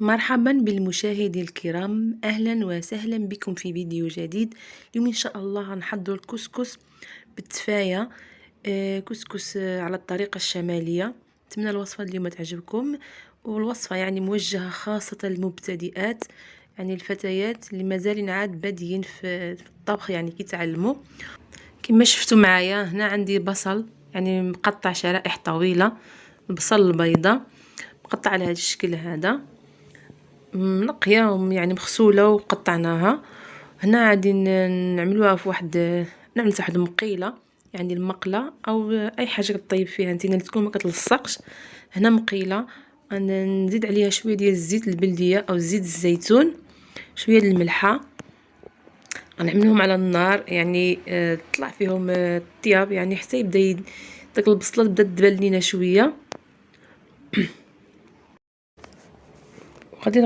مرحبا بالمشاهدي الكرام، اهلا وسهلا بكم في فيديو جديد. اليوم ان شاء الله هنحضر الكسكس بالتفاية. كسكس على الطريقة الشمالية. اتمنى الوصفة اليوم تعجبكم، والوصفة يعني موجهة خاصة للمبتدئات، يعني الفتيات اللي مازالين عاد بادين في الطبخ، يعني كيتعلموا. كما شفتوا معايا هنا عندي بصل يعني مقطع شرائح طويلة، البصل البيضاء مقطع على هذا الشكل هذا، منقيه يعني مغسوله وقطعناها. هنا غادي نعملوها في واحد، نعمل واحد مقيله، يعني المقله او اي حاجه كطيب فيها انت اللي تكون ما كتلصقش. هنا مقيله نزيد عليها شويه ديال الزيت البلديه او زيت الزيتون، شويه الملحه، غنعملهم على النار يعني تطلع فيهم الطياب، يعني حتى يبدا داك البصله تبدا تدبل لينا شويه. غادي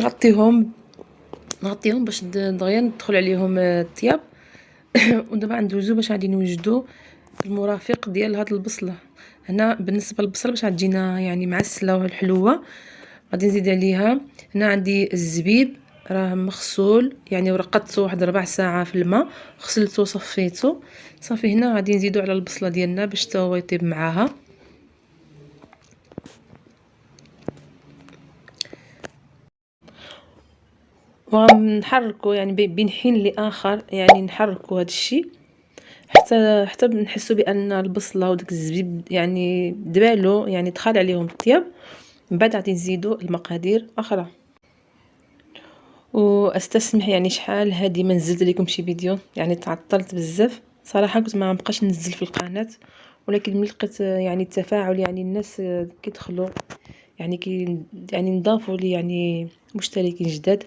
نغطيهم باش دغيا ندخل عليهم الطياب. ودابا ندوزو باش غادي نوجدو المرافق ديال هاد البصله. هنا بالنسبه للبصل باش غتجينا يعني معسله والحلوه، غادي نزيد عليها. هنا عندي الزبيب راه مغسول، يعني ورقدته واحد 4 ساعة في الماء، غسلته وصفيته صافي. هنا غادي نزيدو على البصله ديالنا باش حتى هو يطيب معاها. ونحركو يعني بين حين لاخر، يعني نحركو هذا الشيء حتى نحسوا بان البصله وداك الزبيب يعني دبالو، يعني دخل عليهم الطياب. من بعد غادي نزيدو المقادير اخرى. واستسمح يعني شحال هادي ما نزلت لكم شي فيديو، يعني تعطلت بزاف صراحه، كنت ما نبقاش ننزل في القناه، ولكن ملي لقيت يعني التفاعل، يعني الناس كيدخلوا يعني يعني نضافوا لي يعني مشتركين جداد،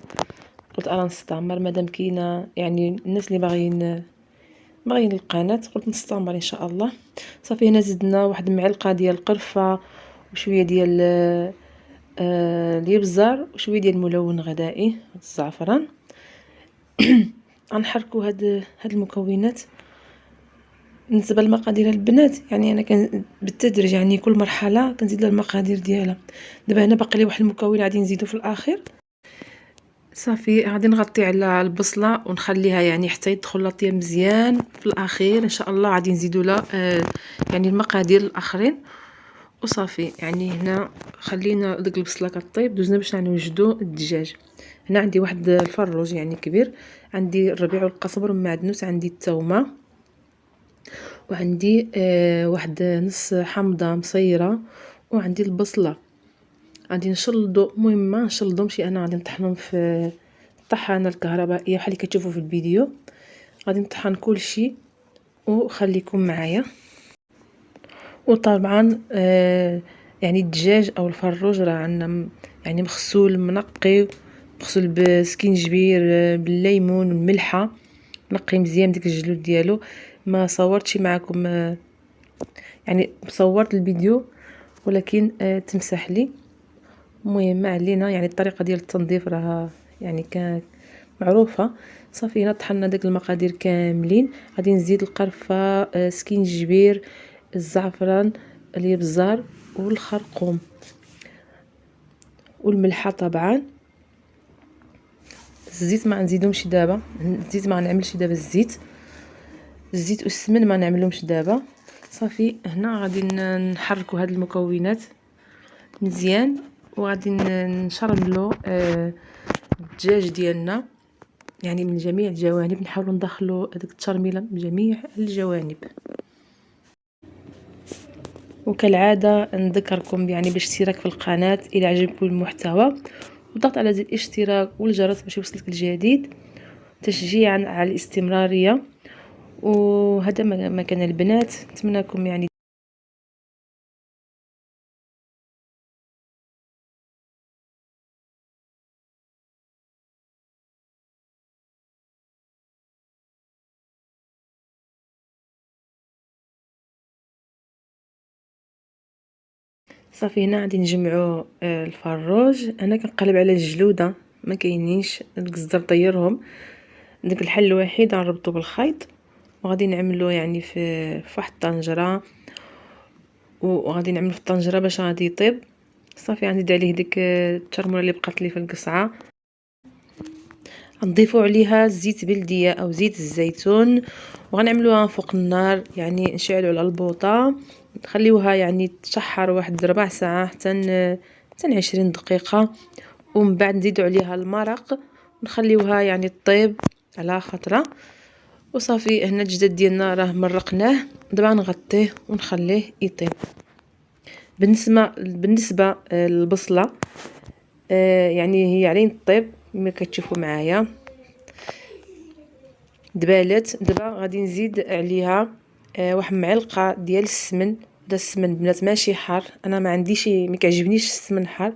قلت انا نستعمر مادام كاينه يعني الناس اللي باغيين القناه، قلت نستعمر ان شاء الله. صافي هنا زدنا واحد المعلقه ديال القرفه وشويه ديال الابزار وشويه ديال الملون غذائي الزعفران. غنحركوا هاد المكونات. بالنسبه للمقادير البنات، يعني انا بالتدريج، يعني كل مرحله كنزيد لها المقادير ديالها. دابا هنا باقي لي واحد المكون غادي نزيدو في الاخير. صافي غادي نغطي على البصله ونخليها يعني حتى يدخل لاطيب مزيان. في الاخير ان شاء الله غادي نزيدو لها يعني المقادير الاخرين وصافي. يعني هنا خلينا ديك البصله كطيب، دوزنا باش نوجدو الدجاج. هنا عندي واحد الفروج يعني كبير، عندي الربيع والقزبر والمعدنوس، عندي الثومه، وعندي واحد نص حامضه مصيره، وعندي البصله. غادي نشلضو، المهم ما نشلضهمش، انا غادي نطحنهم في الطحانه الكهربائيه بحال اللي كتشوفوا في الفيديو. غادي نطحن كل شيء وخليكم معايا. وطبعا يعني الدجاج او الفروج راه عندنا يعني مغسول منقي، مغسول بسكينجبير بالليمون والملحه، نقي مزيان ديك الجلود ديالو. ما صورتش معكم يعني صورت الفيديو ولكن تمسح لي. المهم ما علينا، يعني الطريقه ديال التنظيف راه يعني كانت معروفه. صافي هنا طحنا داك المقادير كاملين. غادي نزيد القرفه، سكينجبير، الزعفران، الابزار والخرقوم والملحه طبعا. الزيت ما نزيدهمش دابا، الزيت ما نعملش دابا الزيت والسمن ما نعملهمش دابا. صافي هنا غادي نحركوا هاد المكونات مزيان، وغادي نشرملو الدجاج ديالنا يعني من جميع الجوانب، نحاولوا ندخلوا هذيك الترميله من جميع الجوانب. وكالعاده نذكركم يعني بالاشتراك في القناه الى عجبكم المحتوى، وضغط على زر الاشتراك والجرس باش يوصلك الجديد، تشجيعا على الاستمراريه. وهذا ما كان البنات، نتمنىكم يعني صافي. هنا غادي نجمعوا الفروج. انا كنقلب على الجلوده، ما كاينينش القزدر طيرهم، داك الحل الوحيد غنربطو بالخيط، وغادي نعملو يعني في واحد الطنجره، وغادي نعملو في الطنجره باش غادي يطيب. صافي غنزيد عليه ديك الترموله اللي بقات لي في القصعه، غنضيفوا عليها زيت بلديه او زيت الزيتون وغنعملوها فوق النار، يعني نشعلوا على البوطه نخليوها يعني تشحر واحد ربع ساعه حتى 20 دقيقه، ومن بعد نزيدوا عليها المرق ونخليوها يعني طيب على خطره. وصافي هنا الجداد ديالنا راه مرقناه، دابا نغطيه ونخليه يطيب. بالنسبه للبصله يعني هي علين طيب كما كتشوفوا معايا دبالات. دابا غادي نزيد عليها واحد معلقه ديال السمن. هذا السمن بنات ماشي حار، انا ما عنديش ما كيعجبنيش السمن حار.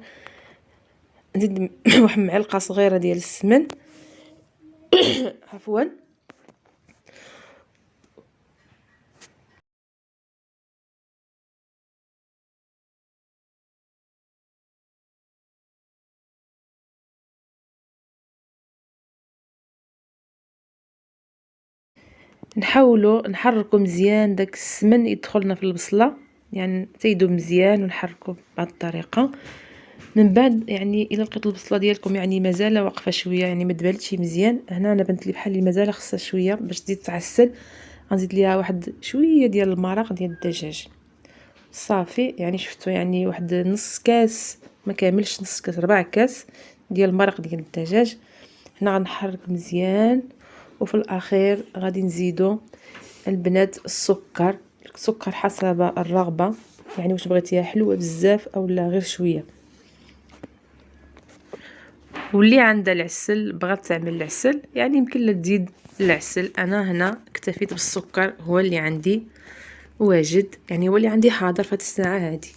نزيد واحد معلقه صغيره ديال السمن عفوا. نحاولوا نحركوا مزيان داك السمن يدخلنا في البصله، يعني تيدوب مزيان ونحركوا بهذه الطريقه. من بعد يعني الا لقيتوا البصله ديالكم يعني مازال واقفه شويه، يعني ما دبلتش مزيان، هنا انا بنت لي بحال اللي مازال خصها شويه باش تزيد تعسل، غنزيد ليها واحد شويه ديال المرق ديال الدجاج. صافي يعني شفتوا يعني واحد نص كاس، ما كاملش نص كاس، ربع كاس ديال المرق ديال الدجاج. هنا غنحرك مزيان، وفي الاخير غادي نزيدو البنات السكر حسب الرغبه، يعني واش بغيتيها حلوه بزاف او لا غير شويه. واللي عندها العسل بغات تعمل العسل يعني يمكن لا تزيد العسل، انا هنا اكتفيت بالسكر، هو اللي عندي واجد، يعني هو اللي عندي حاضر في هذه الساعه هذه.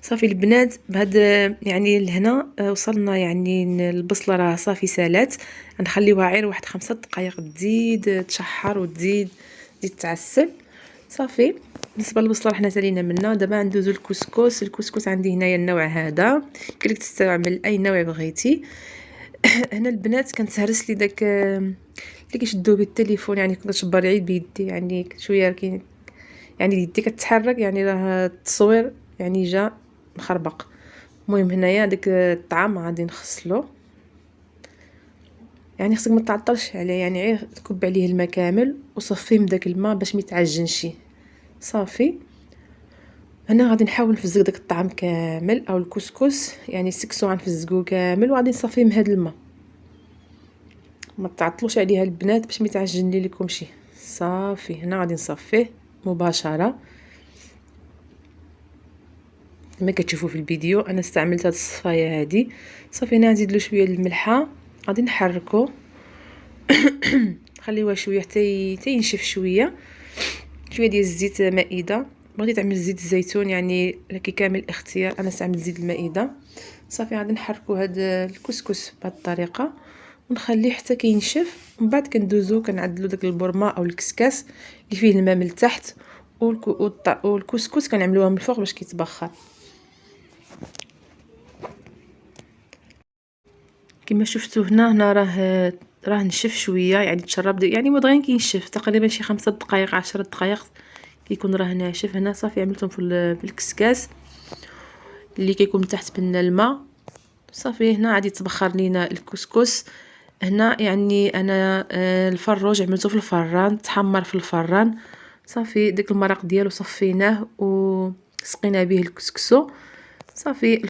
صافي البنات بهذا يعني لهنا وصلنا، يعني البصله راه صافي سالات، غنخليوها غير واحد 5 دقائق تزيد تشحر وتزيد تعسل. صافي بالنسبه للبصله حنا سالينا منها. دابا ندوزو الكسكس. الكسكس عندي هنايا النوع هذا، كلك تستعمل اي نوع بغيتي. هنا البنات كنتهرس لي داك اللي كيشدوه بالتليفون، يعني كنشبر عيد بيدي، يعني شويه كاين يعني يدي كتحرك، يعني راه التصوير يعني جا مخربق. المهم هنايا داك الطعام غادي نغسلو، يعني خصك ما تعطلش عليه، يعني غير تكب عليه الماء كامل وصفيه من داك الماء باش ما يتعجنش. صافي هنا غادي نحاول نفزق داك الطعام كامل او الكسكس، يعني السكسو غنفزقو كامل وغادي نصفيه من هذا الماء، ما تعطلوش عليها البنات باش ما يتعجن لكمشي. صافي هنا غادي نصفيه مباشره كما كتشوفوا في الفيديو. انا استعملت هذه الصفايه هذه. صافي هنا نزيد له شويه الملحه، غادي نحركو خليوها شويه حتى ينشف شويه ديال الزيت مائده. بغيتي تعمل زيت الزيتون يعني لك كامل الاختيار، انا استعملت زيت المائده. صافي غادي نحركو هذا الكسكس بهذه الطريقه ونخليه حتى كينشف، ومن بعد كندوزو كنعدلو داك البرمه او الكسكاس اللي فيه الماء من التحت، والكسكس كنعملوها من الفوق باش كيتبخر. كما شفتوا هنا راه نشف شويه، يعني تشرب يعني ما دغيا كينشف تقريبا شي 5 دقائق 10 دقائق كيكون راه ناشف. هنا صافي عملتهم في الكسكاس اللي كيكون تحت من الماء. صافي هنا غادي يتبخر لينا الكسكس. هنا يعني انا الفروج عملته في الفران، تحمر في الفران. صافي داك المرق ديالو صفيناه وسقينا به الكسكسو. صافي